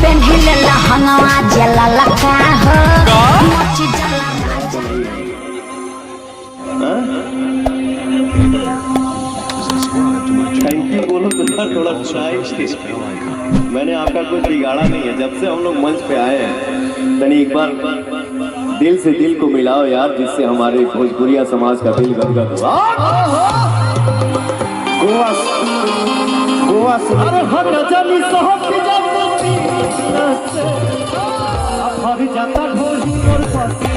पेन्हिले लहंगवा जला लका हो मोची जला थैंक यू बोलो तो थोड़ा मैंने आपका कुछ बिगाड़ा नहीं है। जब से हम लोग मंच पे आए हैं तनी एक बार दिल से दिल को मिलाओ यार, जिससे हमारे भोजपुरिया समाज का दिल गदगद हो। गोवा गोवा से अरे हट जानी सोहब की जाती हर जाता ढोली और पाती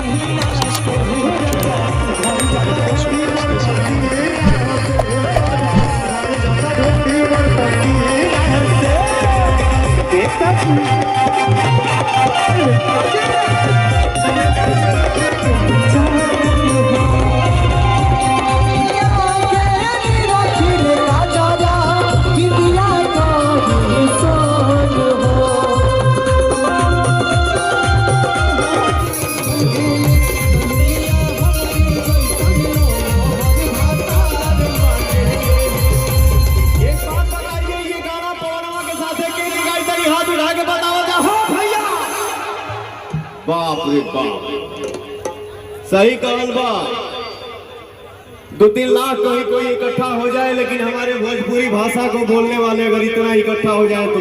बाप रे बाप, सही कहल बा। 2-3 लाख कोई इकट्ठा हो जाए, लेकिन हमारे भोजपुरी भाषा को बोलने वाले अगर इतना इकट्ठा हो जाए तो